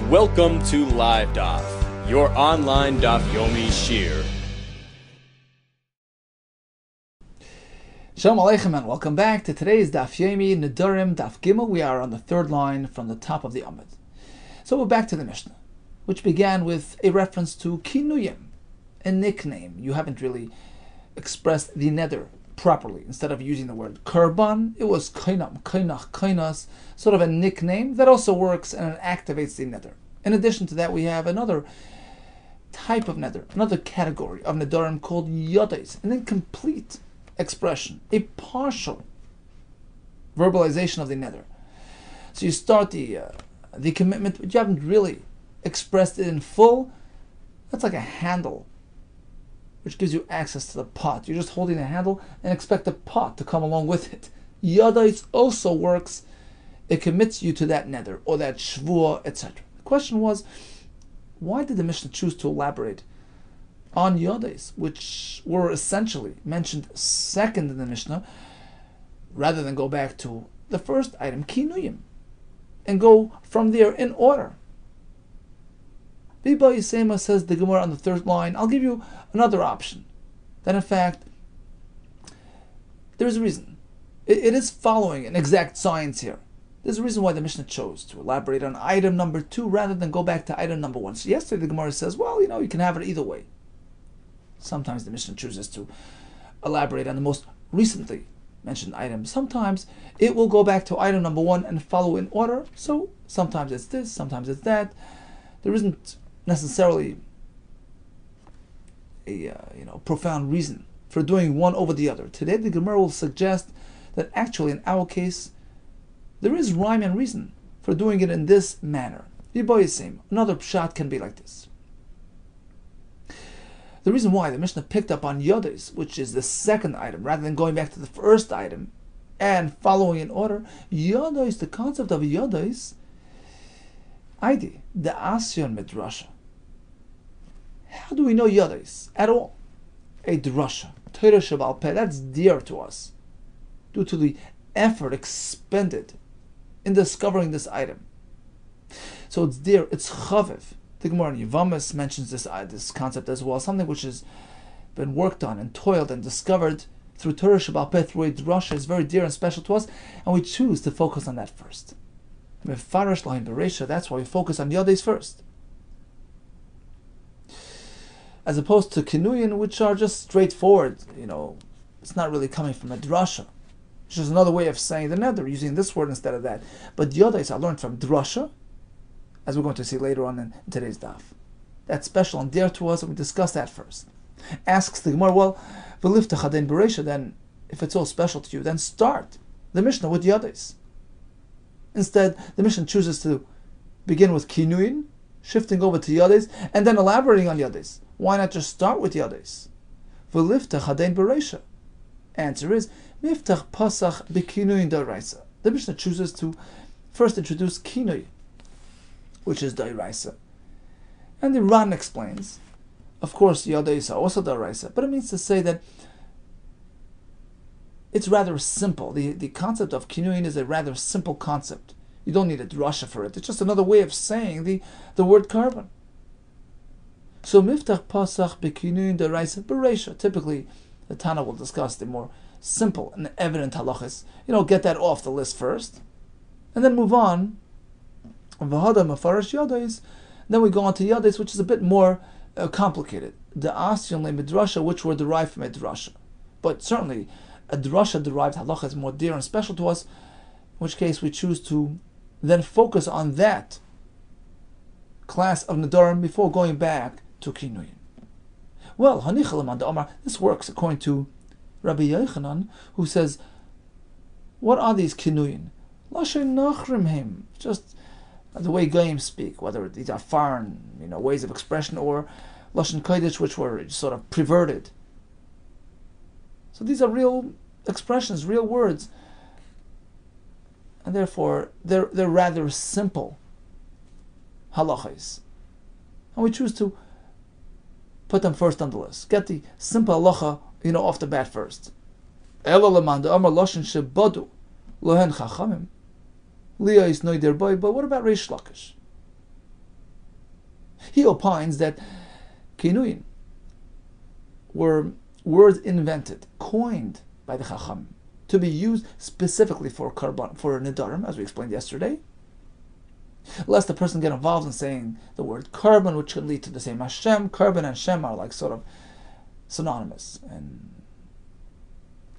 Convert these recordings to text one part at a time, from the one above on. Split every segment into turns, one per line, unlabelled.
Welcome to Live Daf, your online Daf Yomi Shir.
Shalom Aleichem and welcome back to today's Daf Yomi Nedarim Daf Gimel. We are on the third line from the top of the Amud. So we're back to the Mishnah, which began with a reference to kinuyim, a nickname. You haven't really expressed the neder properly. Instead of using the word korban, it was kainam, kainach, kainas, sort of a nickname that also works and it activates the neder. In addition to that, we have another type of neder, another category of nedarim called yodais, an incomplete expression, a partial verbalization of the neder. So you start the commitment, but you haven't really expressed it in full. That's like a handle, which gives you access to the pot. You're just holding the handle and expect the pot to come along with it. Yodais also works. It commits you to that neder or that shvuah, etc. The question was, why did the Mishnah choose to elaborate on yodais, which were essentially mentioned second in the Mishnah, rather than go back to the first item, kinuyim, and go from there in order? Biba Yisema says the Gemara on the third line, I'll give you another option. That in fact, there is a reason. It is following an exact science here. There's a reason why the Mishnah chose to elaborate on item number 2 rather than go back to item number 1. So yesterday the Gemara says, well, you can have it either way. Sometimes the Mishnah chooses to elaborate on the most recently mentioned item. Sometimes it will go back to item number 1 and follow in order. So sometimes it's this, sometimes it's that. There isn't necessarily a profound reason for doing one over the other. Today the Gemara will suggest that actually in our case there is rhyme and reason for doing it in this manner. Another pshat can be like this. The reason why the Mishnah picked up on yodais, which is the second item, rather than going back to the first item and following in order, yodais, the concept of yodais, ID, the asyon midrasha. How do we know yodais at all? A drasha, Torah Shabal Peh, that's dear to us due to the effort expended in discovering this item. So it's dear, it's chaviv. The Gemara in Yevamos mentions this concept as well, something which has been worked on and toiled and discovered through Torah Shabal Peh, through a drasha, is very dear and special to us, and we choose to focus on that first. Mefarash lahim bereisha, that's why we focus on yodais first, as opposed to kinuyin, which are just straightforward. It's not really coming from a drasha. It's just another way of saying the neder, using this word instead of that. But yodais are learned from drasha, as we're going to see later on in today's daf. That's special and dear to us, and we discuss that first. Asks the Gemara, well, v'liftach hadein bereisha, then if it's all special to you, then start the Mishnah with yodais. Instead, the Mishnah chooses to begin with kinuyin, shifting over to yodais, and then elaborating on yodais. Why not just start with yodais? V'liftach hadein bereisha. Answer is miftach pasach b'kinuyin d'oraisa. The Mishnah chooses to first introduce kinuy, which is d'oraisa. And the Ran explains, of course, yodais are also d'oraisa, but it means to say that it's rather simple. The concept of kinuyin is a rather simple concept. You don't need a drasha for it. It's just another way of saying the word korban. So miftach pasach b'kinuyin d'oraisa b'reisha. Typically, the Tana will discuss the more simple and evident halachas. Get that off the list first, and then move on. V'hada mefarash yodais. Then we go on to yodais, which is a bit more complicated. The asyon le midrasha, which were derived from a drasha, but certainly a drasha derived halacha is more dear and special to us. In which case, we choose to then focus on that class of nedarim before going back to kinuyin. Well, this works according to Rabbi Yehuda, who says, what are these kinuyin? Just the way Goyim speak, whether these are foreign, ways of expression, or lashon kodesh, which were sort of perverted. So these are real expressions, real words, and therefore they're rather simple halachas, and we choose to put them first on the list. Get the simple halacha, off the bat first. Ela leman de amar lashon shebadu lohen chachamim. Leah is noyder boy, but what about Reish Lakish? He opines that Kinuyin were words invented, coined by the Chacham, to be used specifically for Nedarim, as we explained yesterday, lest the person get involved in saying the word carbon, which could lead to the same Hashem. Carbon and Shem are like sort of synonymous, and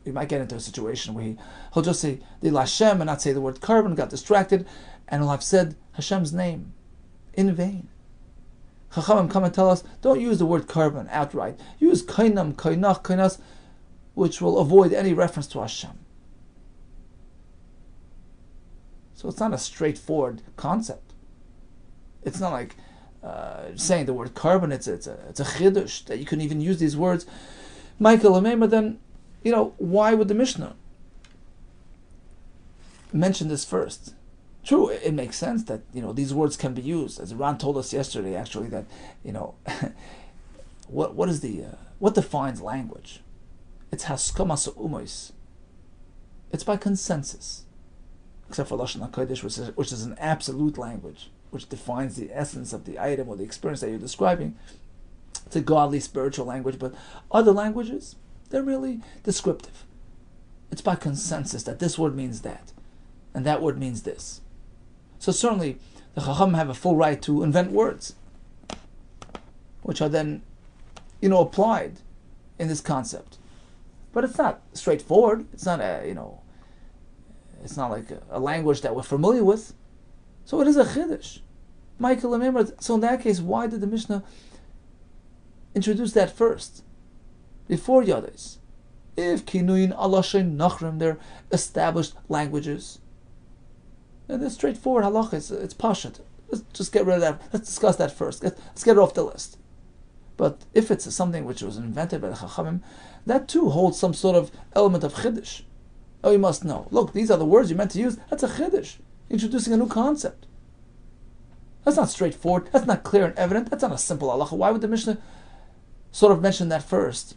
you might get into a situation where he'll just say the Hashem and not say the word carbon, got distracted, and he'll have said Hashem's name in vain. Chachamim come and tell us, don't use the word carbon outright. Use kainam, kainach, kainas, which will avoid any reference to Hashem. So it's not a straightforward concept. It's not like saying the word carbon. It's a chiddush that you can even use these words. Michael Lamema, then, why would the Mishnah mention this first? True, it makes sense that these words can be used, as Ron told us yesterday. Actually, that what defines language? It's haskamas umois. It's by consensus, except for Lashon HaKodesh, which is an absolute language, which defines the essence of the item or the experience that you're describing. It's a godly, spiritual language, but other languages, they're really descriptive. It's by consensus that this word means that, and that word means this. So certainly, the Chacham have a full right to invent words, which are then, applied in this concept. But it's not straightforward. It's not it's not like a language that we're familiar with. So it is a chiddush. Michael, remember, so in that case, why did the Mishnah introduce that first, before Yadais? If Kinuyin Alashay Nachrim, they're established languages, and it's straightforward halacha, it's pashat. Let's just get rid of that. Let's discuss that first. Let's get it off the list. But if it's something which was invented by the Chachamim, that too holds some sort of element of chiddush. Oh, you must know. Look, these are the words you meant to use. That's a chiddush. Introducing a new concept. That's not straightforward. That's not clear and evident. That's not a simple halacha. Why would the Mishnah sort of mention that first,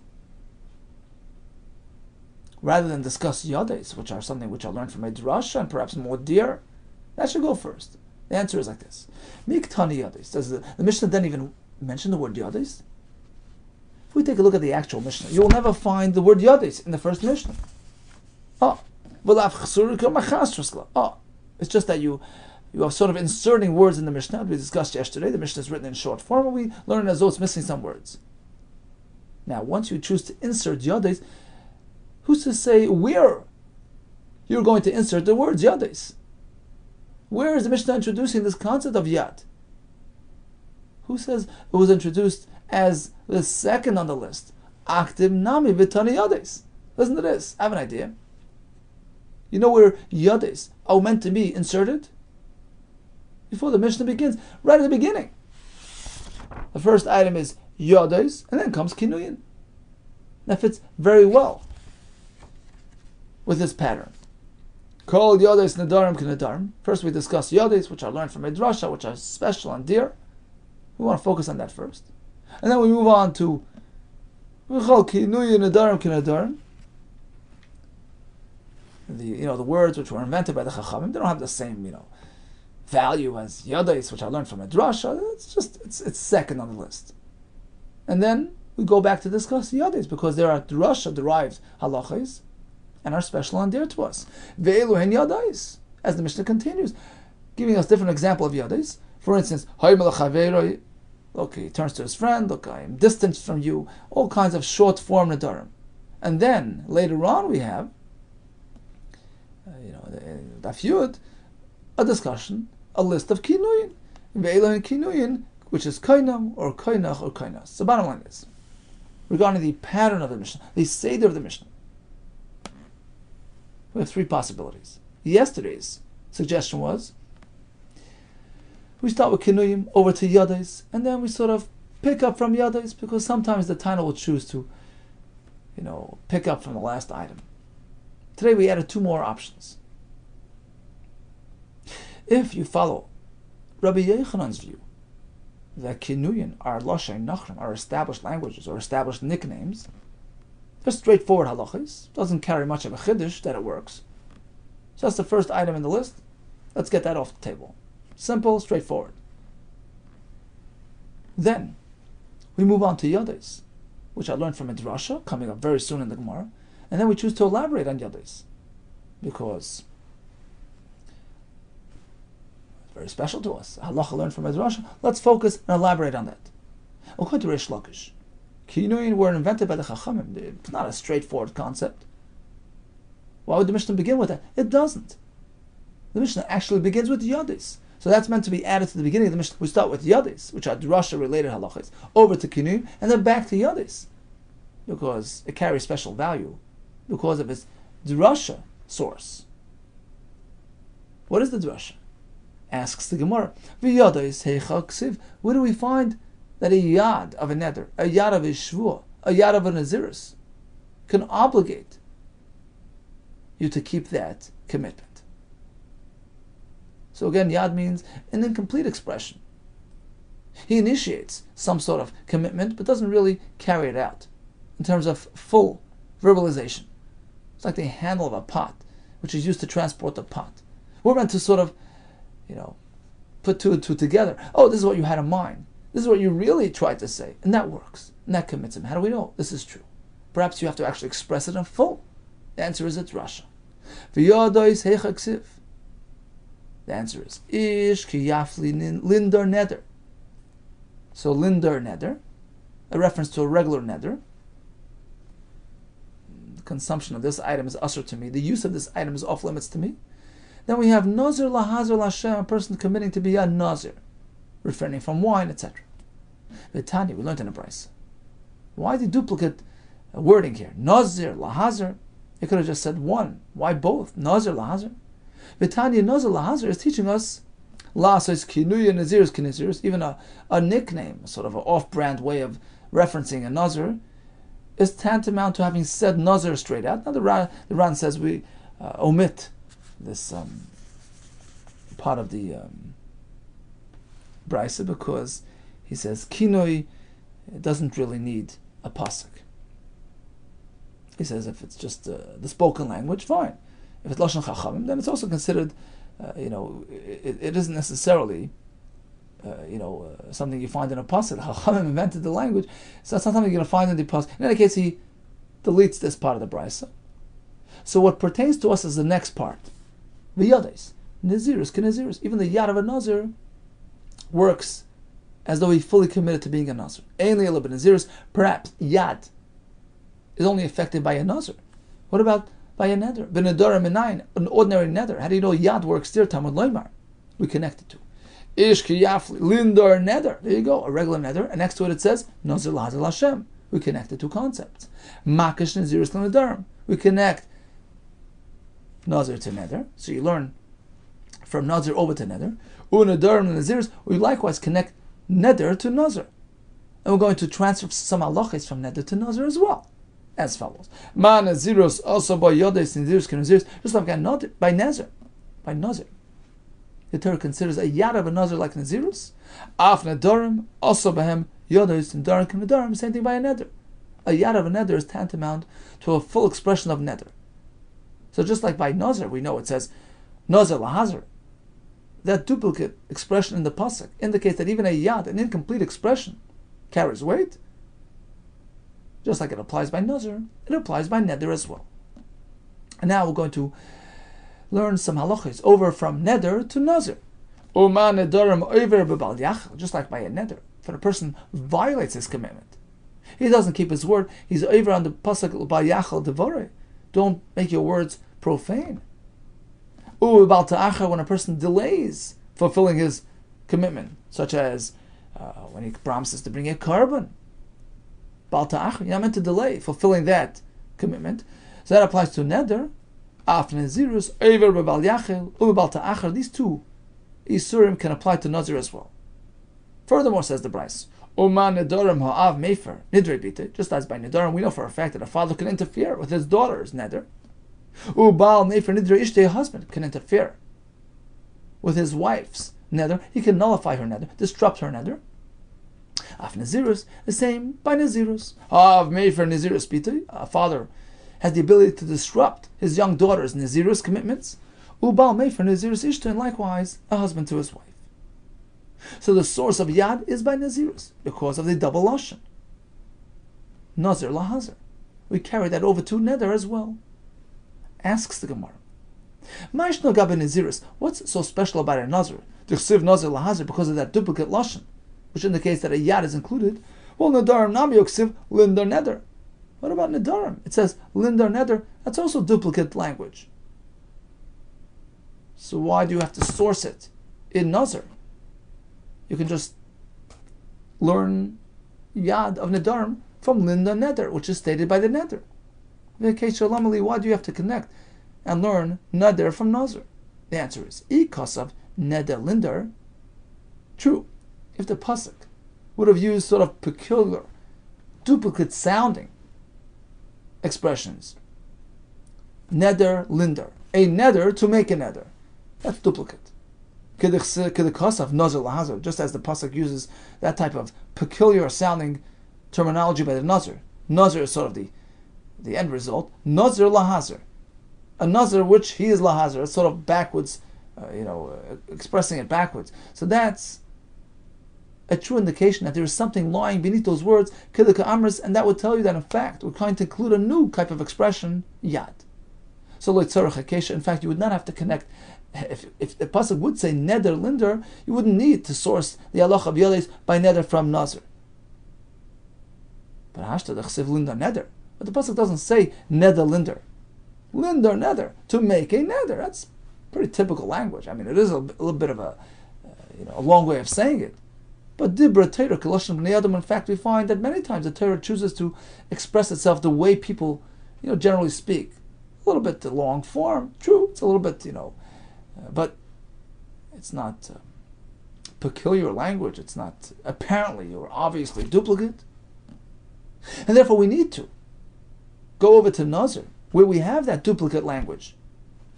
rather than discuss yades, which are something which I learned from a drasha and perhaps more dear? That should go first. The answer is like this: Miktani yades. Does the Mishnah then even mention the word yades? If we take a look at the actual Mishnah, you will never find the word yades in the first Mishnah. It's just that you are sort of inserting words in the Mishnah. We discussed yesterday. The Mishnah is written in short form, and we learn as though it's missing some words. Now, once you choose to insert yades, who's to say where you're going to insert the words yades? Where is the Mishnah introducing this concept of yad? Who says it was introduced as the second on the list? Aktiv nami v'tani yades. Listen to this. I have an idea. You know where yades are meant to be inserted? Before the Mishnah begins, right at the beginning. The first item is yades, and then comes kinuyin. That fits very well with this pattern. Called yades nedarim k'nedarim. First we discuss yades, which are learned from a drasha, which are special and dear. We want to focus on that first. And then we move on to v'chol kinuyin nedarim k'nedarim. The words which were invented by the Chachamim, they don't have the same value as yades, which I learned from a drasha. It's second on the list. And then we go back to discuss yades, because there are drasha derived halachas and are special and dear to us. Ve'elu hen yades, as the Mishnah continues, giving us different example of yades. For instance, look, he turns to his friend. Look, I am distant from you. All kinds of short form nedarim. And then later on we have Daf Yud, a discussion, a list of kinuyin, ve'elu hen kinuyin, which is kainam or kainach or kainas. So bottom line is, regarding the pattern of the Mishnah, the seder of the Mishnah, we have three possibilities. Yesterday's suggestion was we start with kinuyim over to yades, and then we sort of pick up from yades, because sometimes the Tana will choose to, pick up from the last item. Today we added two more options. If you follow Rabbi Yochanan's view that kinuyin are loshay nachrim, are established languages or established nicknames, they're straightforward halachas, doesn't carry much of a chiddush that it works. So that's the first item in the list. Let's get that off the table. Simple, straightforward. Then we move on to Yodais, which I learned from a drasha coming up very soon in the Gemara, and then we choose to elaborate on Yodais because it's very special to us. Halacha learned from a drasha. Let's focus and elaborate on that. According to Reish Lakish, Kinuyin were invented by the Chachamim. It's not a straightforward concept. Why would the Mishnah begin with that? It doesn't. The Mishnah actually begins with Yodis. So that's meant to be added to the beginning of the Mishnah. We start with Yodis, which are drasha related halachas, over to Kinuyin, and then back to Yodis, because it carries special value because of its drasha source. What is the drasha? Asks the Gemara. V'Yodis heicha ksiv. Where do we find that a yad of a neder, a yad of a shvua, a yad of a nazirus can obligate you to keep that commitment? So again, yad means an incomplete expression. He initiates some sort of commitment, but doesn't really carry it out in terms of full verbalization. It's like the handle of a pot, which is used to transport the pot. We're meant to sort of, put two and two together. Oh, this is what you had in mind. This is what you really tried to say. And that works. And that commits him. How do we know this is true? Perhaps you have to actually express it in full. The answer is it's Rasha. V'yodois heicha ksiv. The answer is Ish ki yafli lindar neder. So lindar neder, a reference to a regular neder. The consumption of this item is usher to me. The use of this item is off limits to me. Then we have nazir lahazir lashem, a person committing to be a nazir, refraining from wine, etc. V'tani, we learned in a brayso. Why the duplicate wording here? Nazir lahazir. It could have just said one. Why both? Nazir lahazir. V'tani nazir lahazir is teaching us lasos kinuya nazirus kinazirus. Even a nickname, sort of an off-brand way of referencing a nazir, is tantamount to having said nazir straight out. Now the Ran says we omit this part of the brayso because he says kinoi doesn't really need a pasuk. He says if it's just the spoken language, fine. If it's lashon chachamim, then it's also considered, it isn't necessarily, something you find in a pasuk. Chachamim invented the language, so it's not something you're going to find in the pasuk. In any case, he deletes this part of the brayso. So what pertains to us is the next part. V'yadais, nazirus k'nazirus. Even the yad of a nazir works as though he fully committed to being a nazir. Ainli elab nazirus. Perhaps yad is only affected by a nazir. What about by a neder? Nedarim minayin, an ordinary neder. How do you know yad works there? Talmud loymar. We connect it to ish ki yafli lindar neder. There you go, a regular neder, and next to it says nazir lahazir Hashem. We connect the two concepts. Makish nazirus nedarim. We connect nazir to neder. So you learn from nazir over to neder. Nedarim and nazirus. We likewise connect neder to nazir, and we're going to transfer some halachos from neder to nazir as well, as follows: Ma nazirus also by yodes nazirus nazirus. Just like by nazir, by nazir. The Torah considers a yad of a nazir like nazirus. Af nedarim also by him yodes nedarim nedarim. Same thing by a neder. A yad of a neder is tantamount to a full expression of neder. So just like by nazir, we know it says nazir lahazir. That duplicate expression in the pasuk indicates that even a yad, an incomplete expression, carries weight. Just like it applies by nazir, it applies by neder as well. And now we're going to learn some halachos over from neder to nazir. Uma nedarim over b'bal yachal. Just like by a neder, if a person violates his commitment, he doesn't keep his word, he's over on the pasuk b'bal yachal devorei. Don't make your words profane. B'bal ta'achar, when a person delays fulfilling his commitment, such as when he promises to bring a carbon. B'al ta'achar, you're not meant to delay fulfilling that commitment. So that applies to neder. Af nazirus, over b'bal yachel, b'bal ta'achar. These two isurim can apply to nazir as well. Furthermore, says the brayso, Uman nedarim ha'av mefer nidrei bite. Just as by nedarim, we know for a fact that a father can interfere with his daughter's neder. Ubal mefer nidrei ishtei, a husband can interfere with his wife's neder. He can nullify her neder, disrupt her neder. Af nazirus, the same by nazirus. Ha'av mefer nazirus bite. A father has the ability to disrupt his young daughter's nazirus commitments. Ubal mefer nazirus ishtei, and likewise a husband to his wife. So the source of Yad is by Nazirus, because of the double Lashon. Nazir lahazir. We carry that over to Neder as well. Asks the Gemara. Ma'ishno gabe Nazirus. What's so special about a Nazir? Dichsiv Nazir lahazir, because of that duplicate Lashon, which indicates that a Yad is included. Well, Nedarim nami yoksiv lindar Neder. What about Nedarim? It says lindar Neder. That's also duplicate language. So why do you have to source it in Nazir? You can just learn Yad of Nedarim from Linda Neder, which is stated by the Neder. Why do you have to connect and learn Neder from Nazir? The answer is Ikasav Neder Lindar. True, if the pasuk would have used sort of peculiar, duplicate sounding expressions, Neder Lindar, a Neder to make a Neder, that's duplicate. Just as the pasuk uses that type of peculiar sounding terminology by the Nazir. Nazir is sort of the end result. Nazir lahazir. A Nazir which he is lahazir. It's sort of backwards, expressing it backwards. So that's a true indication that there is something lying beneath those words, Kidduka Amris, and that would tell you that in fact we're trying to include a new type of expression, Yad. So in fact you would not have to connect. If the pasuk would say Neder Linder, you wouldn't need to source the halach of Yodes by Neder from Nazir. But Hashta Dechsiv Linder Neder. But the pasuk doesn't say Neder Linder. Linder Neder, to make a Neder. That's pretty typical language. I mean, it is a little bit of a long way of saying it. But Dibra Torah Koloshim Bnei Adam, in fact, we find that many times the Torah chooses to express itself the way people, generally speak. A little bit the long form. True, it's a little bit, but it's not peculiar language. It's not apparently or obviously duplicate. And therefore we need to go over to Nazir, where we have that duplicate language.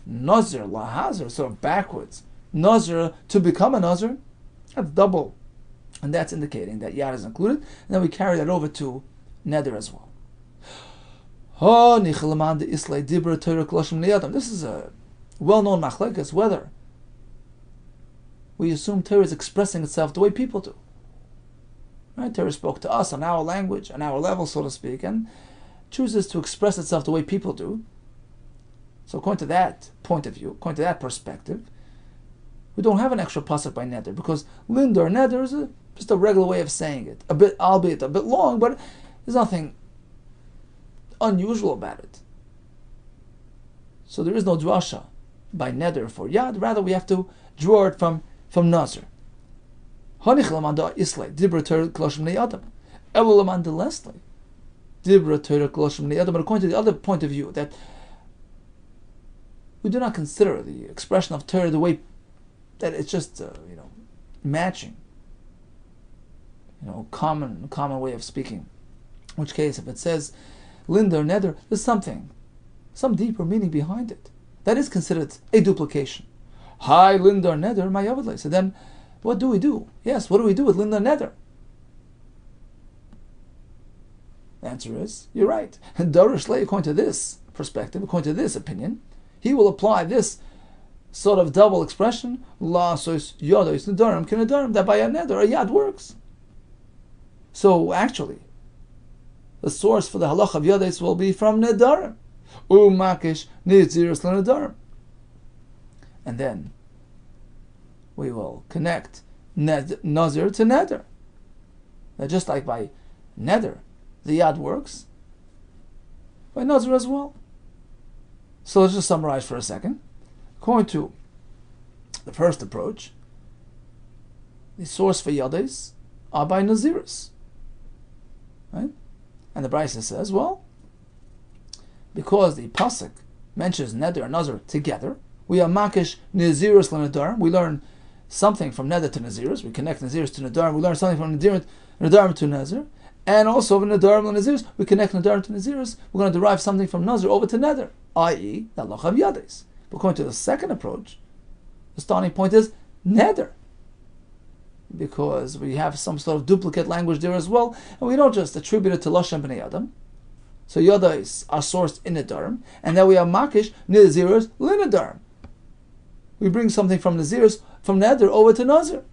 Nazir, lahazir, sort of backwards. Nazir, to become a Nazir, that's double. And that's indicating that Yad is included. And then we carry that over to Neder as well. This is a well-known machlekes, whether we assume Torah is expressing itself the way people do. Right? Torah spoke to us on our language, on our level, so to speak, and chooses to express itself the way people do. So according to that point of view, according to that perspective, we don't have an extra pasuk by Neder, because Linder or Neder is just a regular way of saying it, albeit a bit long, but there's nothing unusual about it. So there is no drasha by Neder for Yad, rather we have to draw it from Nazir. According to the other point of view, that we do not consider the expression of Torah the way that it's just matching, common way of speaking. In which case, if it says Linder Neder, there's some deeper meaning behind it. That is considered a duplication. Hi, Linder Neder, my Yavadle. So then, what do we do? Yes, what do we do with Linder Neder? The answer is, you're right. And Dorish Lei, according to this perspective, according to this opinion, he will apply this sort of double expression, La sois yodos nedarim kenedarim, that by a neder, a yad works. So actually, the source for the halach of yodos will be from nedarim. Umakish nizirus lenedarim. And then we will connect nazir to neder. Now just like by neder, the yad works, by nazir as well. So let's just summarize for a second. According to the first approach, the source for yades are by naziris. Right? And the Brisa says, well, because the pasuk mentions neder and nazir together, we are makish naziris lenedarim. We learn something from neder to naziris. We connect naziris to nedarim. We learn something from nedarim to nazir. And also from nedarim to naziris, we connect nedarim to naziris. We're going to derive something from nazir over to neder, i.e., the halach of yades. But according to the second approach, the starting point is neder, because we have some sort of duplicate language there as well, and we don't just attribute it to Lashon Bnei Adam. So yadais are sourced in nedarim, and then we have makish naziris linedarim. We bring something from naziris, from neder over to nazir.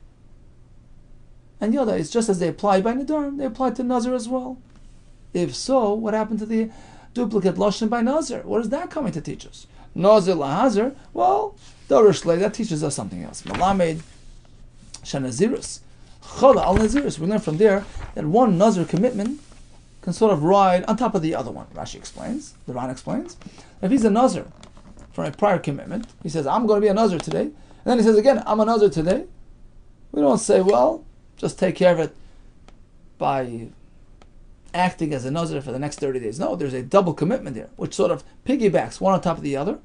and Yadais, just as they apply by Nedarim, they apply to Nazir as well. If so, what happened to the duplicate Lashon by Nazir? What is that coming to teach us? Nazir lahazir, well, Dorish Lei, that teaches us something else. Malamed Shanazirus. Chola al Nazirus. We learn from there that one Nazir commitment can sort of ride on top of the other one. Rashi explains, the Ran explains. If he's a Nazir from a prior commitment, he says, I'm going to be a Nazir today, and then he says again, I'm a Nazir today. We don't say, well, just take care of it by acting as a Nazir for the next 30 days. No, there's a double commitment there, which sort of piggybacks one on top of the other.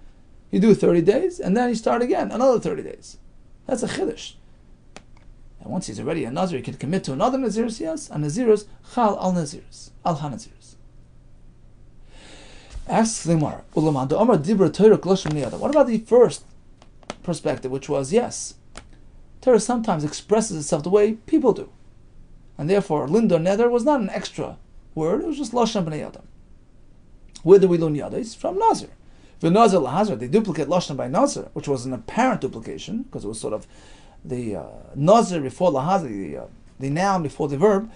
You do 30 days, and then you start again, another 30 days. That's a Chiddush. And once he's already a Nazir, he can commit to another Nazirus, yes, a Nazirus, Chal al Nazirus, al ha-Nazirus. Asks the Gemara, what about the first perspective, which was, yes, Torah sometimes expresses itself the way people do. And therefore, Lindor Neder was not an extra word, it was just Lashon B'nei Adam. Where do we learn Yadais? From Nazir. The Nazir Lahazir, they duplicate Lashon by Nazir, which was an apparent duplication, because it was sort of the Nazir before Lahazir, the noun before the verb.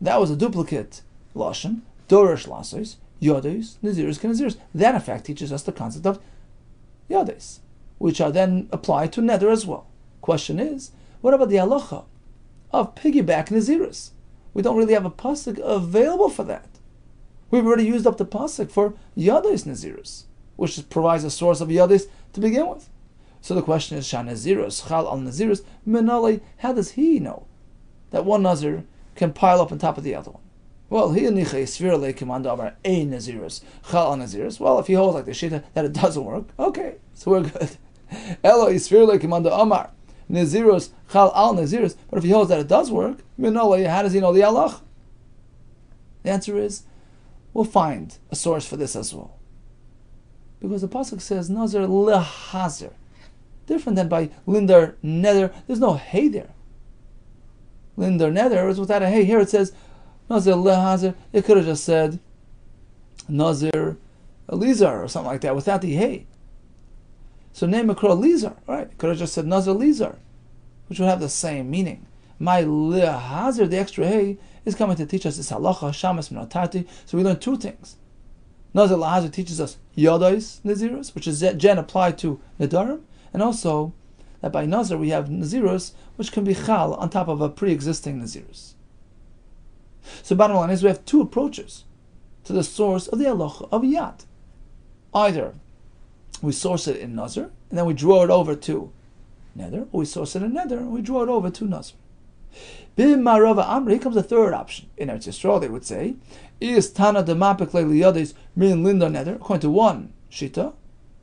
That was a duplicate Lashon, Dorish Lasos, Yadais, Nazirus, Kenazirus. That in fact teaches us the concept of Yadais, which are then applied to Neder as well. Question is, what about the halacha of piggyback Nazirus? We don't really have a pasuk available for that. We've already used up the pasuk for Yadais Nazirus, which provides a source of Yadais to begin with. So the question is, Shan Nazirus, Chal al Nazirus, Menali, how does he know that one Nazir can pile up on top of the other one? Well, he niche Svir le Kimanda Amar a Nazirus, Chal al Nazirus. Well, if he holds like the Shita that it doesn't work, okay, so we're good. Elo Svir le Kimanda Amar Nazirus, Chal al Nazirus. But if he holds that it does work, Menali, how does he know the Allah? The answer is, we'll find a source for this as well. Because the pasuk says Nazir lehazir, different than by Lindar Neder. There's no hey there. Lindar Neder is without a hey. Here it says Nazir lehazir. It could have just said Nazir Elizar or something like that without the hey. So name a crow Elizar. Right? It could have just said Nazir Elizar, which would have the same meaning. My lehazir, the extra hey, is coming to teach us this halacha shamas minatati. So we learn two things. Nazir lahazir teaches us Yadais Nazirus, which is gen applied to Nedarim, and also that by Nazir we have Nazirus, which can be Chal on top of a pre-existing Nazirus. So bottom line is we have two approaches to the source of the halacha of Yad. Either we source it in Nazir, and then we draw it over to Neder, or we source it in Neder, and we draw it over to Nazir. B'marava Amri, here comes the third option. In Eretz Yisrael, they would say, is Tana demapik le'liyadis min Lindar Neder. According to one Shita,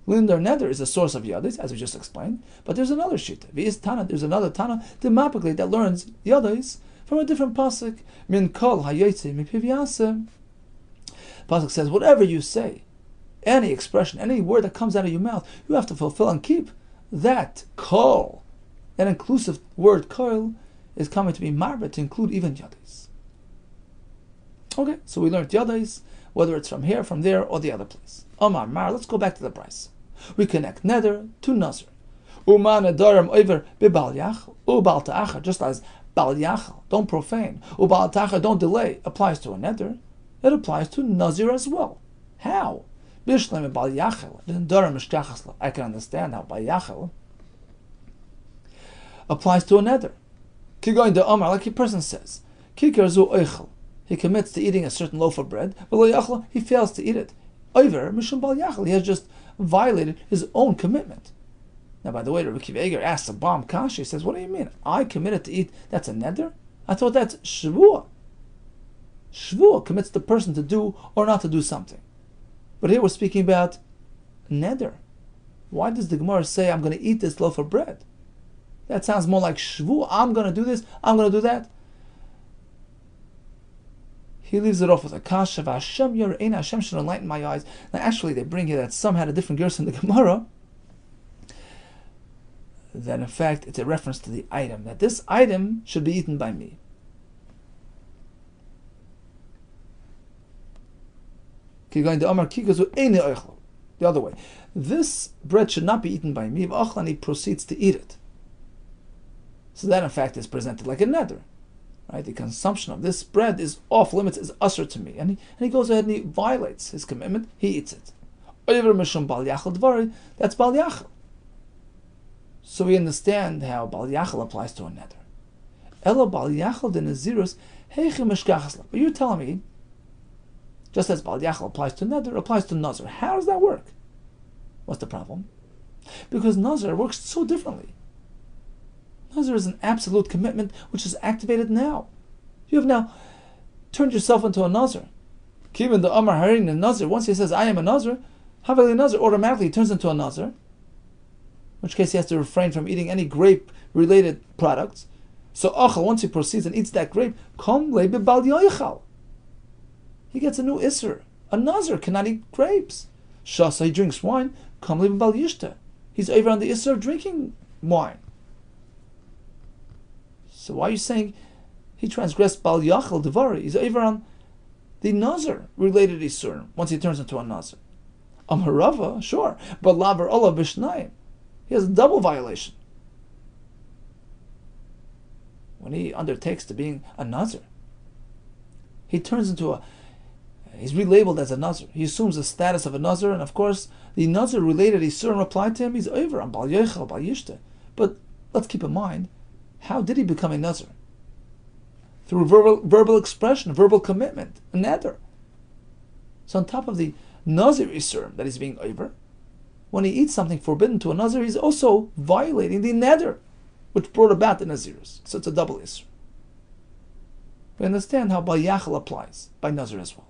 Lindar Neder is the source of Yadis, as we just explained. But there's another Shita. V'is Tana, there's another Tana demapik that learns Yadis from a different pasuk. Min kol hayotze mipiv yaseh. Pasuk says, whatever you say, any expression, any word that comes out of your mouth, you have to fulfill and keep. That kol, that inclusive word kol, is coming to be marba, to include even Yadis. Okay, so we learned Yadis, whether it's from here, from there, or the other place. Omar Mar, let's go back to the price. We connect Neder to Nazir. Uma Nedarim over bibal yachal, ubal ta'achar, just as bal yachal, don't profane, ubal ta'achar, don't delay, applies to a Neder, it applies to Nazir as well. How? Bishlem bal yachal, Nedarim mishtachasla. I can understand how bal yachal applies to a Neder. Kigoin de Omar, like a person says, Kikar zu oichel, he commits to eating a certain loaf of bread, but he fails to eat it. Over mishum bal yachal, he has just violated his own commitment. Now, by the way, Rabbi Yehuda asks a bomb kasha. He says, "What do you mean? I committed to eat? That's a neder? I thought that's shvuah. Shvuah commits the person to do or not to do something. But here we're speaking about neder. Why does the Gemara say I'm going to eat this loaf of bread? That sounds more like shvuah. I'm going to do this. I'm going to do that." He leaves it off with a kasha. Hashem Yereina, Hashem should enlighten my eyes. Now, actually, they bring here that some had a different verse in the Gemara. That in fact, it's a reference to the item. That this item should be eaten by me. The other way. This bread should not be eaten by me. He proceeds to eat it. So that in fact is presented like a neder. right? The consumption of this bread is off limits, is usher to me. And he goes ahead and he violates his commitment, he eats it. That's Bal Yachal. So we understand how Bal Yachal applies to a neder. Elo Bal Yachal de Nazirus heichi mishkachas la. But you're telling me, just as Bal Yachal applies to neder, applies to nazir. How does that work? What's the problem? Because nazir works so differently. Nazir is an absolute commitment which is activated now. You have now turned yourself into a nazir. Even the Amar Harin and Nazir, once he says, I am a nazir, Haveli Nazir, automatically he turns into a nazir. In which case he has to refrain from eating any grape-related products. So Achal, once he proceeds and eats that grape, Kom Lebe Bal Yoichal. He gets a new Isser. A Nazir cannot eat grapes. Shasa, he drinks wine, Kom Lebe Bal Yishta. He's over on the Isser of drinking wine. So why are you saying he transgressed Bal Yachal Devari? He's over on the Nazir-related Isser once he turns into a Nazir. Amharava, sure, but Lavar Olav Bishnayim. He has a double violation. When he undertakes to being a Nazir, he turns into he's relabeled as a Nazir. He assumes the status of a Nazir, and of course, the Nazir-related Isurim replied to him, he's over on Bal Yechel, Bal Yishta. But let's keep in mind, how did he become a Nazir? Through verbal expression, verbal commitment, a neder. So on top of the Nazir Isurim that he's being over, when he eats something forbidden to a Nazir, he's also violating the neder, which brought about the Nazirus. So it's a double Isur. We understand how Bal Yachal applies by Nazir as well.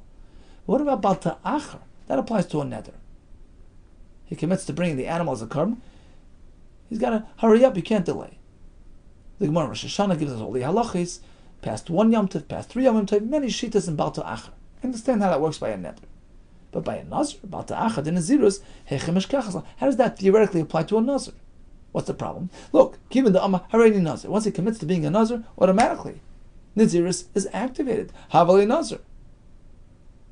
What about Bal Ta'achar? That applies to a neder. He commits to bringing the animal as a korban. He's got to hurry up, you can't delay. The Gemara Rosh Hashanah gives us all the halachis, past one Yom Tov, past 3 Yom Tov, many shitas in Bal Ta'achar. Understand how that works by a neder. But by a Nazir, Bal Ta'achar, the Nazirus, Hechem Eshkachas. How does that theoretically apply to a Nazir? What's the problem? Look, given the Amma Hareni Nazir, once he commits to being a Nazir, automatically, Nazirus is activated. Havali Nazir.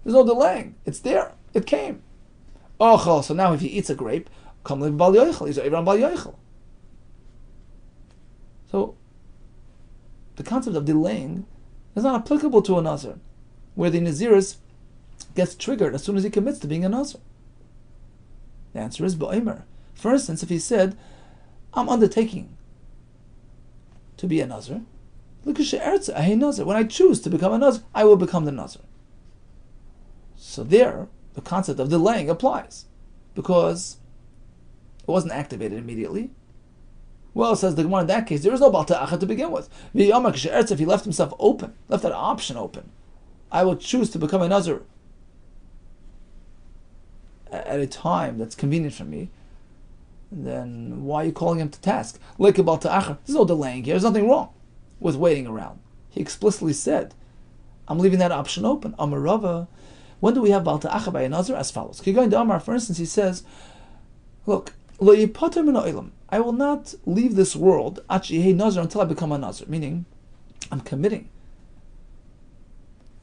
There's no delaying. It's there. It came. Oh, so now if he eats a grape, come live Bal Yoichel. He's over on Bal Yoichel. So, the concept of delaying is not applicable to a Nazir, where the Nazirus gets triggered as soon as he commits to being a Nazir. The answer is Ba'omer. For instance, if he said, I'm undertaking to be a Nazir, when I choose to become a Nazir, I will become the Nazir. So there, the concept of delaying applies, because it wasn't activated immediately. Well, says the Gemara, in that case, there is no Bal Ta'achar to begin with. If he left himself open, left that option open, I will choose to become a Nazir at a time that's convenient for me, then why are you calling him to task? Like Bal Ta'achar, there's no delaying here, there's nothing wrong with waiting around. He explicitly said, I'm leaving that option open. Amarava. When do we have Bal Ta'achar by a Nazir? As follows. Kigoin de Amar, for instance, he says, look, Lo yipater min ha'olam. I will not leave this world until I become a Nazir. Meaning, I'm committing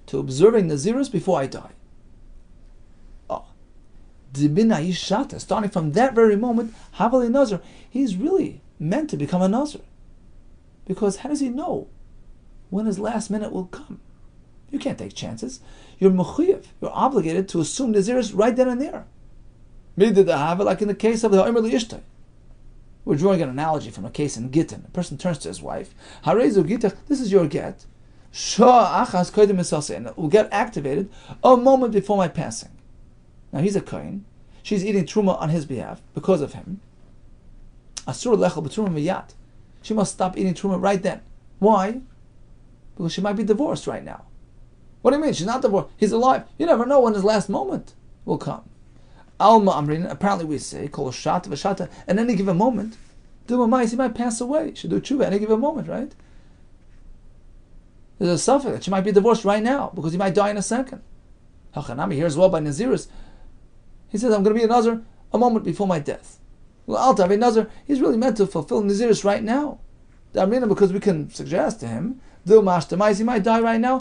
to observing Nazirus before I die. Starting from that very moment, Havali Nazir, he's really meant to become a Nazir. Because how does he know when his last minute will come? You can't take chances. You're mechuyev. You're obligated to assume Nazirus right then and there. Like in the case of the Omer Li'ishtay. We're drawing an analogy from a case in Gittin. A person turns to his wife. Harezu Gittach, this is your get. Shah achas kodim esase, and it will get activated a moment before my passing. Now he's a kohen. She's eating truma on his behalf because of him. Asur lechel b'truma miyat. She must stop eating truma right then. Why? Because she might be divorced right now. What do you mean? She's not divorced. He's alive. You never know when his last moment will come. Alma Amrin, apparently we say, Kol Shata V'Shata, at any given moment, Dumamais, he might pass away. She should do tshuva at any given moment, right? There's a suffix that she might be divorced right now, because he might die in a second. Hachanami here as well by Nazirus. He says, I'm going to be a Nazir a moment before my death. Well, Alta, a Nazir, he's really meant to fulfill Nazirus right now. Because we can suggest to him, Dumashtamais, he might die right now.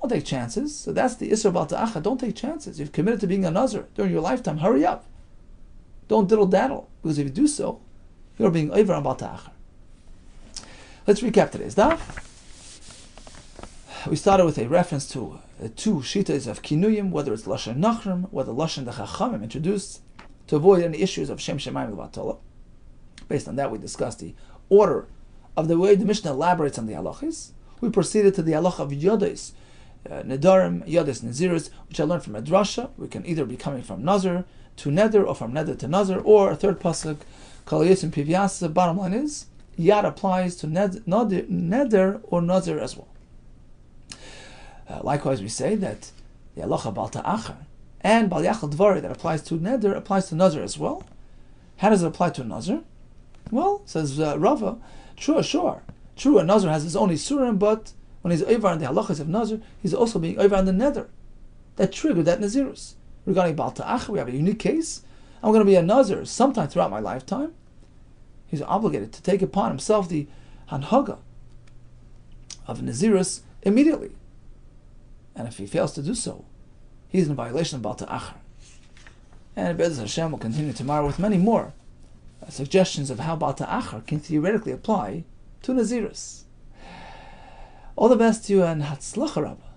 Don't take chances. So that's the Isra Bal Ta'achar. Don't take chances. You've committed to being a Nazir during your lifetime. Hurry up. Don't diddle-daddle. Because if you do so, you're being over on Bal Ta'achar. Let's recap today's daf. we started with a reference to two shitas of kinuyim, whether it's lashon nachrim, whether lashon the chachamim introduced to avoid any issues of shem shemayim v'vatala. Based on that, we discussed the order of the way the Mishnah elaborates on the halachis. We proceeded to the halacha of yodes, Nedarim, yodes, naziris, which I learned from a drasha. We can either be coming from nazir to neder, or from neder to nazir, or a third pasuk, kol yosim pivyasa. Bottom line is, yad applies to neder or nazir as well. Likewise, we say that the halacha bal ta'achar and bal yachal dvari that applies to neder applies to nazir as well. How does it apply to a nazir? Well, says Rava, sure. True, a nazir has his own isurim, but when he's over on the halachas of nazir, he's also being over on the neder. That triggered that nazirus. Regarding bal ta'achar, we have a unique case. I'm going to be a nazir sometime throughout my lifetime. He's obligated to take upon himself the hanhaga of nazirus immediately. And if he fails to do so, he's in violation of bal ta'achar. And Be'ez Hashem will continue tomorrow with many more suggestions of how bal ta'achar can theoretically apply to nazirus. All the best to you, and hatzlacha Rabbah.